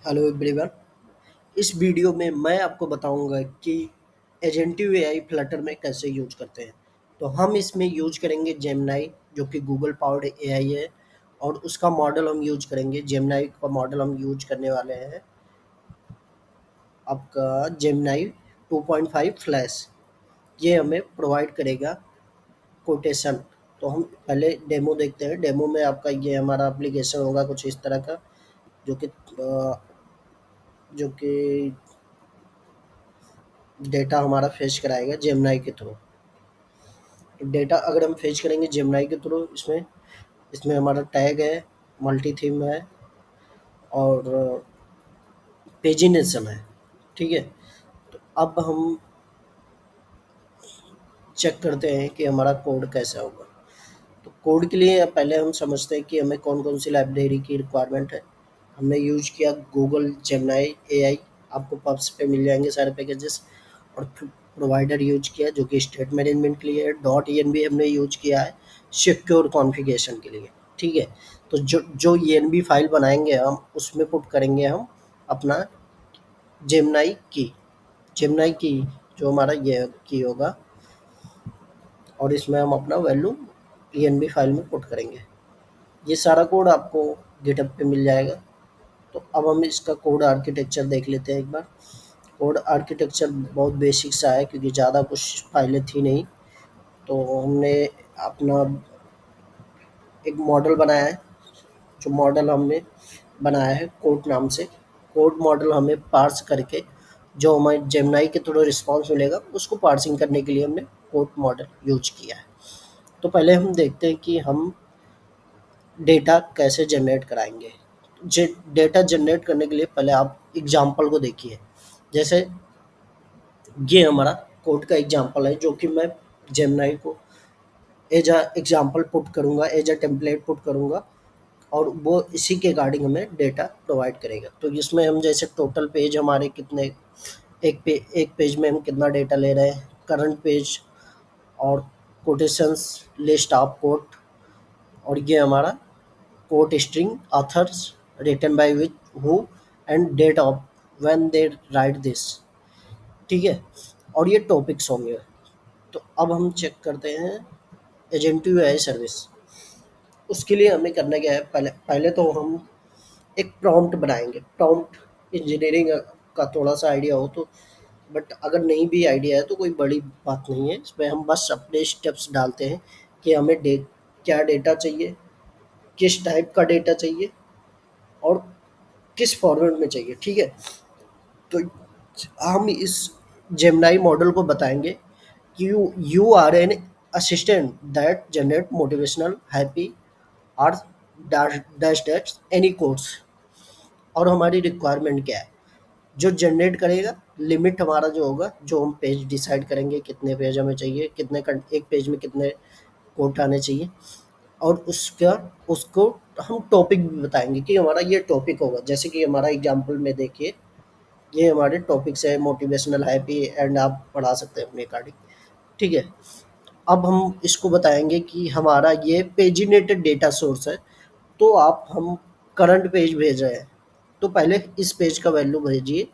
Hello everyone. इस video में मैं आपको बताऊंगा कि एजेंटिव एआई फ्लटर में कैसे यूज करते हैं। तो हम इसमें यूज करेंगे जेमिनी, जो कि गूगल पावर्ड एआई है, और उसका मॉडल हम यूज करेंगे। जेमिनी का मॉडल हम यूज करने वाले हैं आपका जेमिनी 2.5 फ्लैश। ये हमें प्रोवाइड करेगा कोटेशन। तो हम पहले डेमो देखते हैं। डेमो में आपका ये हमारा एप्लीकेशन होगा कुछ इस तरह का, जो कि जो कि डेटा हमारा फेच कराएगा जेमिनी के थ्रू। डेटा अगर हम फेच करेंगे जेमिनी के थ्रू, इसमें इसमें हमारा टैग है, मल्टी थीम है, और पेजिनेशन है। ठीक है। तो अब हम चेक करते हैं कि हमारा कोड कैसा होगा। तो कोड के लिए पहले हम समझते हैं कि हमें कौन कौन सी लाइब्रेरी की रिक्वायरमेंट है। हमने यूज किया गूगल जेमिनी एआई। आपको पब्स पे मिल जाएंगे सारे पैकेजेस। और प्रोवाइडर यूज किया जो कि स्टेट मैनेजमेंट के लिए है। डॉट ई एन बी हमने यूज किया है सिक्योर कॉन्फ़िगरेशन के लिए। ठीक है। तो जो जो ई एन बी फाइल बनाएंगे हम, उसमें पुट करेंगे हम अपना जेमिनी की। जेमिनी की जो हमारा ये की होगा, और इसमें हम अपना value E N B file में पुट करेंगे। ये सारा कोड आपको गिटहब पे मिल जाएगा। तो अब हम इसका कोड आर्किटेक्चर देख लेते हैं एक बार। कोड आर्किटेक्चर बहुत बेसिक सा है, क्योंकि ज़्यादा कुछ फाइलें थी नहीं। तो हमने अपना एक मॉडल बनाया है। जो मॉडल हमने बनाया है कोड नाम से। कोड मॉडल हमें पार्स करके जो हमें जेमिनी के थ्रू रिस्पॉन्स मिलेगा, उसको पार्सिंग करने के लिए हमने कोड मॉडल यूज किया है। तो पहले हम देखते हैं कि हम डेटा कैसे जनरेट कराएंगे। डेटा जनरेट करने के लिए पहले आप एग्जाम्पल को देखिए। जैसे ये हमारा कोड का एग्जाम्पल है, जो कि मैं जेमिनी को एज अ एग्जाम्पल पुट करूँगा, एज अ टेम्पलेट पुट करूँगा, और वो इसी के अकॉर्डिंग हमें डेटा प्रोवाइड करेगा। तो इसमें हम जैसे टोटल पेज हमारे कितने, एक पेज में हम कितना डेटा ले रहे हैं, करंट पेज, और कोटेशंस, लिस्ट ऑफ कोट, और ये हमारा quote string, authors, written by which, who, and date of when they write this. ठीक है। और ये टॉपिक्स होंगे। तो अब हम चेक करते हैं एजेंटिव एआई सर्विस। उसके लिए हमें करना क्या है, पहले पहले तो हम एक प्रॉम्प्ट बनाएंगे। प्रॉम्प्ट इंजीनियरिंग का थोड़ा सा आइडिया हो तो, बट अगर नहीं भी आइडिया है तो कोई बड़ी बात नहीं है। इसमें हम बस अपने स्टेप्स डालते हैं कि हमें क्या डेटा चाहिए, किस टाइप का डेटा चाहिए, और किस फॉर्मेट में चाहिए। ठीक है। तो हम इस जेमिनी मॉडल को बताएंगे कि you are an assistant that generate motivational, happy, और डैश डैश एनी कोड्स। और हमारी रिक्वायरमेंट क्या है, जो जनरेट करेगा, लिमिट हमारा जो होगा, जो हम पेज डिसाइड करेंगे कितने पेज हमें चाहिए, एक पेज में कितने कोट आने चाहिए। और उसका उसको हम टॉपिक भी बताएंगे कि हमारा ये टॉपिक होगा। जैसे कि हमारा एग्जाम्पल में देखिए, ये हमारे टॉपिक्स है, मोटिवेशनल, हैप्पी, एंड आप पढ़ा सकते हैं अपने अकॉर्डिंग। ठीक है। अब हम इसको बताएंगे कि हमारा ये पेजिनेटेड डेटा सोर्स है। तो आप हम करंट पेज भेज रहे हैं, तो पहले इस पेज का वैल्यू भेजिए,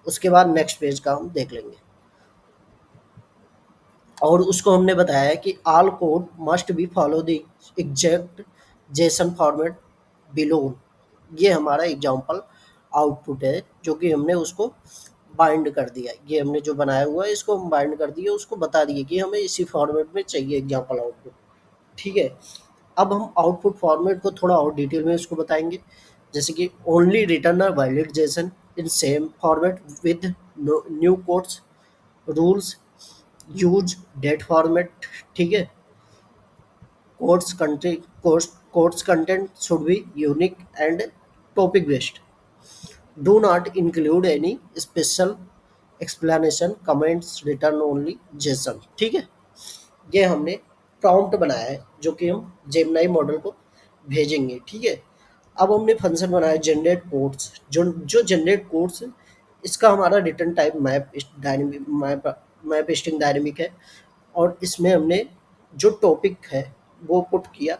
उसके बाद नेक्स्ट पेज का हम देख लेंगे। और उसको हमने बताया है कि all code must be follow the exact JSON format below. ये हमारा एग्जांपल आउटपुट है, जो कि हमने उसको बाइंड कर दिया। ये हमने जो बनाया हुआ है, इसको हम बाइंड कर दिए, उसको बता दिए कि हमें इसी फॉर्मेट में चाहिए एग्जांपल आउटपुट। ठीक है। अब हम आउटपुट फॉर्मेट को थोड़ा और डिटेल में इसको बताएंगे। जैसे कि only return a valid JSON in same format with new quotes, rules, use date format. ठीक है। Quotes content should be unique and topic based. Do not include any special explanation, comments, return only JSON. ठीक है। ये हमने prompt बनाया है, जो कि हम जेमिनी मॉडल को भेजेंगे। ठीक है। अब हमने फंक्शन बनाया जनरेट कोड्स। जो जो जनरेट कोड्स, इसका हमारा return type map dynamic, map string dynamic है। और इसमें हमने जो टॉपिक है वो पुट किया,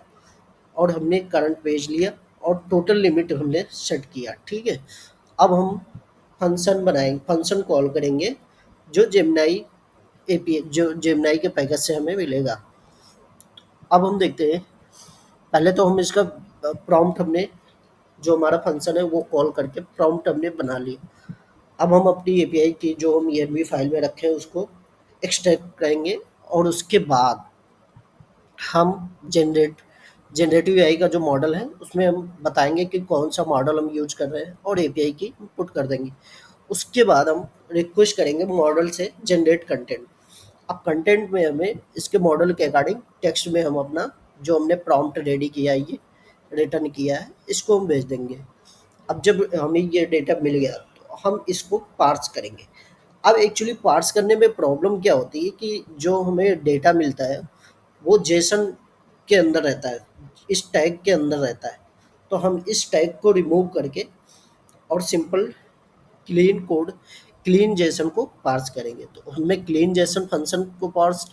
और हमने करंट पेज लिया, और टोटल लिमिट हमने सेट किया। ठीक है। अब हम फंक्शन कॉल करेंगे जो जेमिनी एपीआई, जो जेमिनी के पैकेज से हमें मिलेगा। अब हम देखते हैं, पहले तो हम इसका प्रॉम्प्ट हमने, जो हमारा फंक्शन है वो कॉल करके प्रॉम्प्ट हमने बना लिया। अब हम अपनी एपीआई की जो हम env फाइल में रखे हैं उसको एक्सट्रैक्ट करेंगे, और उसके बाद हम जनरेटिव एआई का जो मॉडल है उसमें हम बताएंगे कि कौन सा मॉडल हम यूज कर रहे हैं और एपीआई की इनपुट कर देंगे। उसके बाद हम रिक्वेस्ट करेंगे मॉडल से जनरेट कंटेंट। अब कंटेंट में हमें इसके मॉडल के अकॉर्डिंग टेक्स्ट में हम अपना जो हमने प्रॉम्प्ट रेडी किया है, ये रिटर्न किया है, इसको हम भेज देंगे। अब जब हमें ये डेटा मिल गया तो हम इसको पार्स करेंगे। अब एक्चुअली पार्स करने में प्रॉब्लम क्या होती है कि जो हमें डेटा मिलता है वो जेसन के अंदर रहता है, इस टैग के अंदर रहता है। तो हम इस टैग को रिमूव करके और simple clean code, clean Jason को पार्स करेंगे। तो हमने क्लीन जेसन फंक्शन को पार्स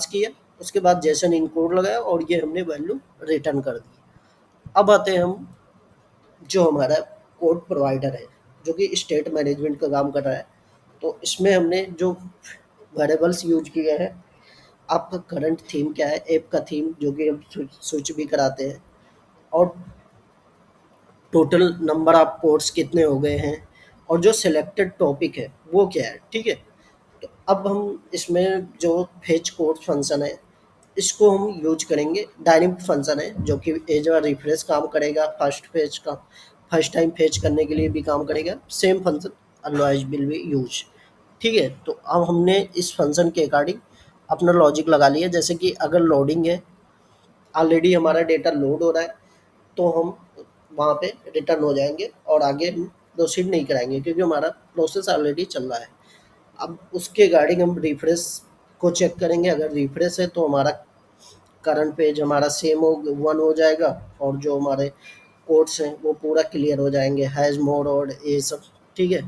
किया, उसके बाद जेसन इनकोड लगाया और ये हमने वैल्यू रिटर्न कर दी। अब आते हैं हम जो हमारा कोड प्रोवाइडर है, जो कि स्टेट मैनेजमेंट का काम कर रहा है। तो इसमें हमने जो वेरिएबल्स यूज किए हैं, आपका करंट थीम क्या है, ऐप का थीम जो कि हम स्विच भी कराते हैं, और टोटल नंबर ऑफ कोड्स कितने हो गए हैं, और जो सिलेक्टेड टॉपिक है वो क्या है, ठीक है। तो अब हम इसमें जो फेच कोड फंक्शन है इसको हम यूज करेंगे। डायनेमिक फंक्शन है जो कि एज अ रिफ्रेश काम करेगा, फर्स्ट टाइम फेच करने के लिए भी काम करेगा। Same function otherwise will be use, ठीक है। तो अब हमने इस फंक्शन के अकॉर्डिंग अपना लॉजिक लगा लिया, जैसे कि अगर लोडिंग है, ऑलरेडी हमारा डेटा लोड हो रहा है, तो हम वहाँ पे रिटर्न हो जाएंगे और आगे हम प्रोसीड नहीं कराएंगे क्योंकि हमारा प्रोसेस ऑलरेडी चल रहा है। अब उसके अकॉर्डिंग हम रिफ्रेश को चेक करेंगे। अगर रिफ्रेश है तो हमारा करंट पेज हमारा सेम हो वन हो जाएगा, और जो हमारे कोड्स हैं वो पूरा क्लियर हो जाएंगे, हैज मोड और ये सब, ठीक है।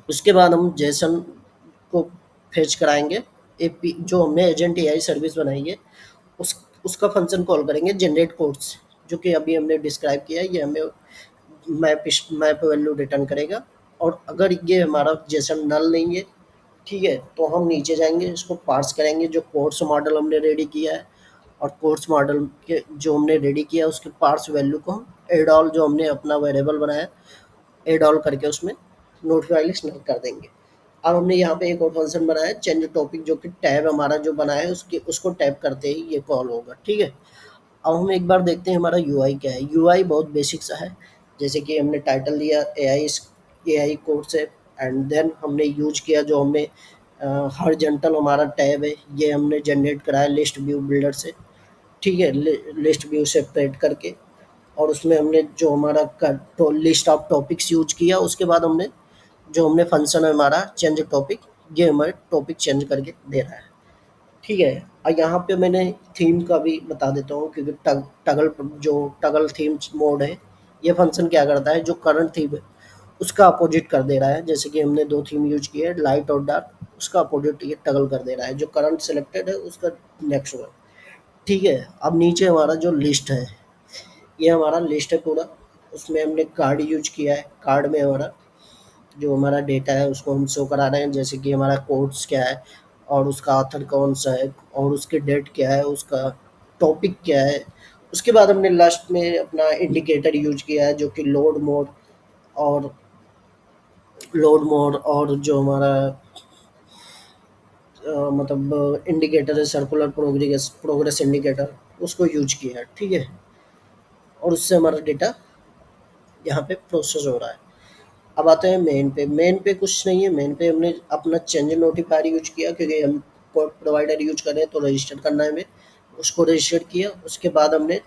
उसके बाद हम जेसन को फेच कराएंगे। एपी जो हमने एजेंट एआई सर्विस बनाई है उस उसका फंक्शन कॉल करेंगे जनरेट कोड्स, जो कि अभी हमने डिस्क्राइब किया है। ये हमें मैप वैल्यू रिटर्न करेगा। और अगर ये हमारा जेसन नल नहीं है, ठीक है, तो हम नीचे जाएंगे, इसको पार्स करेंगे जो कोर्स मॉडल हमने रेडी किया है, और कोर्स मॉडल के जो हमने रेडी किया है उसके पार्स वैल्यू को हम एडॉल जो हमने अपना वेरिएबल बनाया एडॉल करके उसमें नोटिफाई लिस्ट नल कर देंगे। अब हमने यहाँ पे एक और फंक्शन बनाया है चेंज टॉपिक, जो कि टैब हमारा जो बना है उसके उसको टैप करते ही ये कॉल होगा, ठीक है। अब हम एक बार देखते हैं हमारा यूआई क्या है। यूआई बहुत बेसिक सा है, जैसे कि हमने टाइटल दिया एआई कोड से, एंड देन हमने यूज किया जो हमने हॉरिजॉन्टल हमारा टैब है ये हमने जनरेट कराया लिस्ट व्यू बिल्डर से, ठीक है, लिस्ट व्यू सेपरेट करके। और उसमें हमने जो हमारा तो लिस्ट ऑफ टॉपिक्स यूज किया, उसके बाद हमने जो हमने फंक्शन है हमारा चेंज टॉपिक, ये हमारे टॉपिक चेंज करके दे रहा है, ठीक है। और यहाँ पे मैंने थीम का भी बता देता हूँ, क्योंकि टगल थीम मोड है, ये फंक्शन क्या करता है, जो करंट थीम है उसका अपोजिट कर दे रहा है। जैसे कि हमने दो थीम यूज की है, लाइट और डार्क, उसका अपोजिट ये टगल कर दे रहा है, जो करंट सेलेक्टेड है उसका नेक्स्ट वन, ठीक है। अब नीचे हमारा जो लिस्ट है, ये हमारा लिस्ट है पूरा, उसमें हमने कार्ड यूज किया है। कार्ड में हमारा जो हमारा डेटा है उसको हम शो करा रहे हैं, जैसे कि हमारा कोड्स क्या है, और उसका ऑथर कौन सा है, और उसकी डेट क्या है, उसका टॉपिक क्या है। उसके बाद हमने लास्ट में अपना इंडिकेटर यूज किया है, जो कि और लोड मोड और जो हमारा मतलब इंडिकेटर है सर्कुलर प्रोग्रेस इंडिकेटर, उसको यूज किया है, ठीक है। और उससे हमारा डेटा यहाँ पे प्रोसेस हो रहा है। अब आते हैं मेन पे। मेन पे कुछ नहीं है, मेन पे हमने अपना चेंज नोटिफायर यूज किया, क्योंकि हम कोड प्रोवाइडर यूज कर रहे हैं तो रजिस्टर करना है हमें, उसको रजिस्टर किया। उसके बाद हमने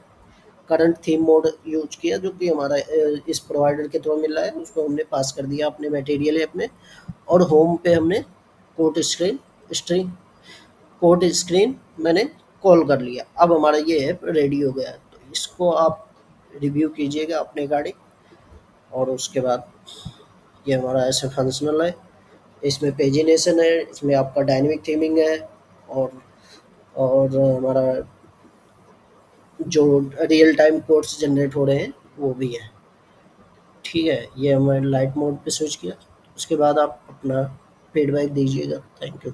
करंट थीम मोड यूज किया, जो कि हमारा इस प्रोवाइडर के थ्रू मिल रहा है, उसको हमने पास कर दिया अपने मटेरियल ऐप में। और होम पे हमने कोड स्क्रीन कोड स्क्रीन मैंने कॉल कर लिया। अब हमारा ये ऐप रेडी हो गया है, तो इसको आप रिव्यू कीजिएगा अपने गाड़ी। और उसके बाद ये हमारा ऐसे फंक्शनल है, इसमें पेजिनेशन है, इसमें आपका डायनेमिक थीमिंग है, और हमारा जो रियल टाइम कोड्स जनरेट हो रहे हैं वो भी है। ठीक है, ये हमें लाइट मोड पे स्विच किया। उसके बाद आप अपना फीडबैक दीजिएगा। Thank you.